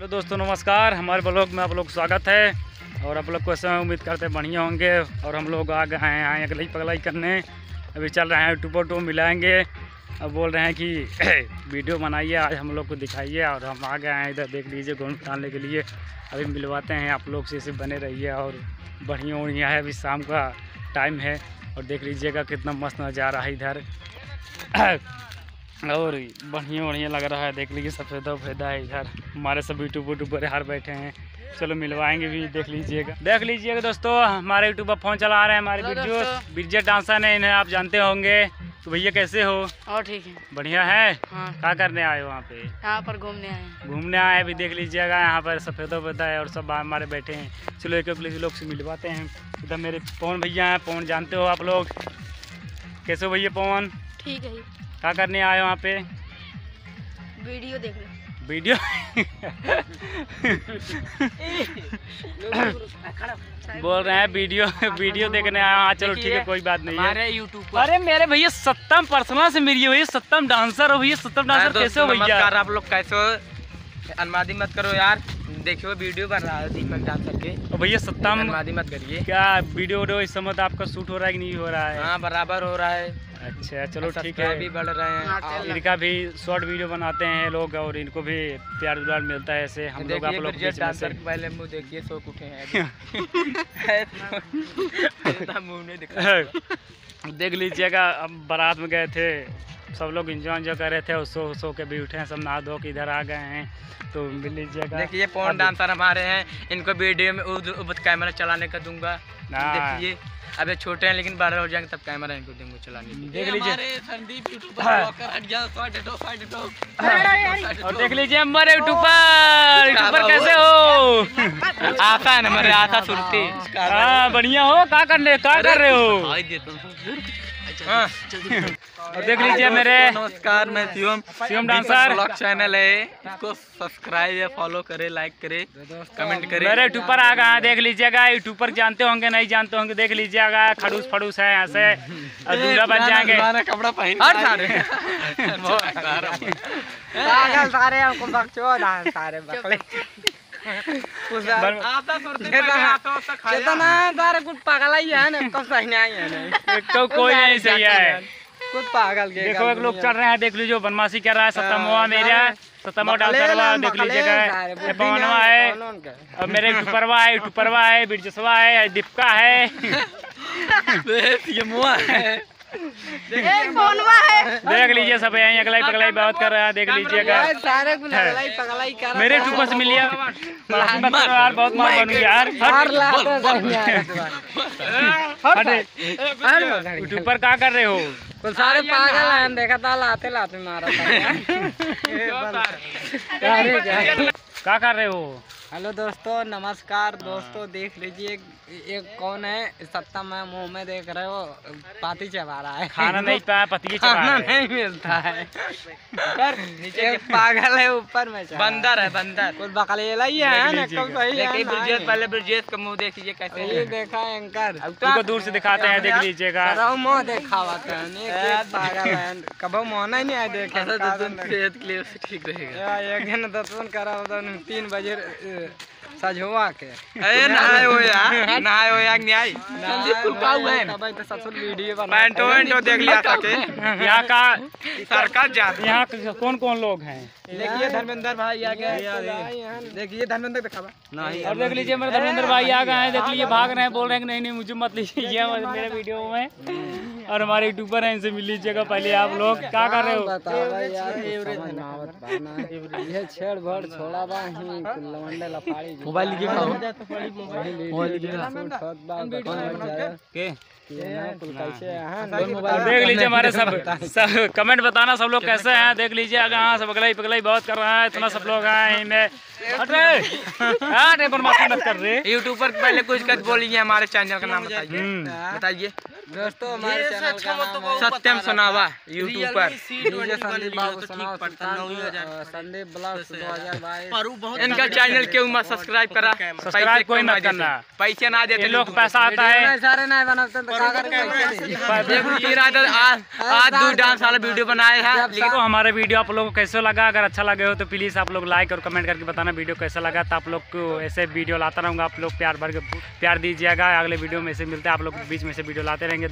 Hello दोस्तों, नमस्कार। हमारे ब्लॉग में आप लोग स्वागत है। और आप लोग को ऐसा उम्मीद करते हैं बढ़िया होंगे। और हम लोग आ गए हैं अगलाई पगलाई करने। अभी चल रहे हैं टूपो टू मिलाएंगे। अब बोल रहे हैं कि वीडियो बनाइए, आज हम लोग को दिखाइए। और हम आ गए हैं इधर, देख लीजिए, घूम डालने के लिए। अभी मिलवाते हैं आप लोग से, इसे बने रहिए। और बढ़िया बढ़िया है, अभी शाम का टाइम है। और देख लीजिएगा कितना मस्त नज़ारा है इधर। और बढ़िया बढ़िया लग रहा है, देख लीजिए, सफ़ेदा वफेदा है इधर। हमारे सब यूट्यूबर हार बैठे हैं। चलो मिलवाएंगे भी, देख लीजिएगा दोस्तों। हमारे यूट्यूबर फ़ोन चला रहे हैं, हमारे बिरजे डांसर है, इन्हें आप जानते होंगे। तो भैया कैसे हो? और ठीक है, बढ़िया है। हाँ। क्या करने आए हो वहाँ पे? यहाँ पर घूमने आए अभी देख लीजिएगा, यहाँ पर सफ़ेदा वफेदा है और सब हमारे बैठे हैं। चलो एक लोग से मिलवाते हैं। इधर मेरे पवन भैया हैं, पवन जानते हो आप लोग। कैसे हो भैया पवन? ठीक है। क्या करने आए हो वहाँ पे? वीडियो देख रहे। वीडियो बोल रहे हैं वीडियो देखने आया। हाँ चलो ठीक है, कोई बात नहीं है। यूट्यूब अरे मेरे भैया सत्तम पर्सनल से मिली भैया, सत्तम डांसर हो भैया। सत्तम डांसर कैसे हो भैया? आप लोग कैसे हो? अनमादी मत करो यार, देखियो वीडियो बन रहा है दीपक डांसर के। तो भैया सत्तम अनमादी मत करिए। क्या वीडियो इस समय तो आपका शूट हो रहा है कि नहीं हो रहा है? हाँ बराबर हो रहा है। अच्छा चलो ठीक है, भी बढ़ रहे हैं। इनका भी शॉर्ट वीडियो बनाते हैं लोग और इनको भी प्यार दुलार मिलता है। ऐसे हम लोग आप लोग डांसर के पहले मुंह देखिए, सो उठे हैं। मुंह नहीं दिख रहा। देख लीजिएगा, अब बारात में गए थे, सब लोग एंजॉय कर रहे थे और सो के भी उठे हैं, सब नहा धो के इधर आ गए हैं। तो मिल लीजिएगा। देखिए पवन डांसर हमारे हैं, इनको वीडियो में कैमरा चलाने का दूंगा। देखिए अबे छोटे हैं लेकिन बड़े हो जाएंगे तब कैमरा इनको दूंगा चलाने। देख लीजिए संदीप और देख लीजिए हमारे यूट्यूबर कैसे हो? आशा है ना, मेरे आशा सुनती। हाँ बढ़िया हो। क्या कर रहे हो? और देख लीजिए मेरे नमस्कार, मैं शिवम डांसर। ब्लॉग चैनल है, इसको सब्सक्राइब या फॉलो करे, लाइक करे, कमेंट करे। मेरे यूट्यूबर आ गए, देख लीजिएगा। यूट्यूबर जानते होंगे, नहीं जानते होंगे, देख लीजिएगा। खड़ूस फड़ूस है यहाँ से, और दूल्हा बन जाएंगे। कपड़ा पहन कोई नहीं सही है। कुछ पागल के देखो एक लोग चल रहे हैं, देख लीजिए, बनमासी कर रहा है। सत्तमवा मेरा सत्तमवा डांसर वाला, देख लीजिएगा। पवनवा है और मेरे यूट्यूबरवा है, बिरजसवा है, दीपका है, ये मुआ है। देख लीजिए सब यहीं अगलाई पगलाई बात कर रहा है, देख लीजिएगा। मेरे यूट्यूबर से मिलिए यार, बहुत मार बनूंगी यार। यूट्यूबर क्या कर रहे हो? कुछ सारे पागल हैं, देखा था लाते मारा क्या कर रहे हो? हेलो दोस्तों, नमस्कार दोस्तों। देख लीजिए एक कौन है, सत्ता में मुंह में देख रहे हो, पाती चबा रहा है। खाना नहीं पाया, पति खाना नहीं मिलता है। नीचे पागल है, ऊपर में बंदर है, बंदर। कुछ बकलेला ही है ना, कब सही है। पहले ब्रिजेश का मुंह देखिए कैसे। ये देखा एंकर, तुमको दूर से दिखाते हैं, देख लीजिएगा। मुँह देखा पागल है, कभी मोहना ही नहीं आया देखे। ठीक रहेगा। एक दिन दर्शन करा 3 बजे सजवा के। नहाए हो यार न्याय तो ससुर वीडियो बना देख लिया सके। यहाँ का सरकार जा, यहाँ कौन कौन लोग हैं? देखिए धर्मेंद्र भाई आ गए, देखिए धर्मेंद्र दिखावा नहीं। और देख लीजिए मेरे धर्मेंद्र भाई आ गए हैं, देख लीजिए, भाग रहे हैं, बोल रहे हैं कि नहीं मुझे मत लीजिए मेरे वीडियो में। और हमारे यूट्यूबर हैं, इनसे मिल लीजिएगा। पहले आप लोग क्या कर रहे हो? ये छेड़ भड़ छोड़ा बा ही लवंडे लफाड़ी मोबाइल देख लीजिए हमारे सब कमेंट बताना, सब लोग कैसे हैं। देख लीजिए यहाँ सब अगलाई पगलाई बहुत कर रहा है, इतना सब लोग हैं में। बदमाशी मत कर रहे। यूट्यूबर पहले कुछ कर बोलिए, हमारे चैनल का नाम बताइए दोस्तों। हमारे चैनल का नाम सत्यम सुनावा, यूट्यूबर संदीप ब्लॉग्स 2022। इनका चैनल के उम्र सब्सक्राइब करा, सब्सक्राइब कोई मत करना, पैसे ना देते ये लोग पैसा आता है सारे नहीं बनाते तो आज 2 डांस वाला वीडियो बनाए हैं। तो हमारे वीडियो आप लोगों को कैसे लगा, अगर अच्छा लगे हो तो प्लीज़ आप लोग लाइक और कमेंट करके बताना वीडियो कैसा लगा। तो आप लोग को ऐसे वीडियो लाता रहूँगा, आप लोग प्यार भर के प्यार दीजिएगा। अगले वीडियो में से मिलते हैं, आप लोग बीच में से वीडियो लाते रहेंगे।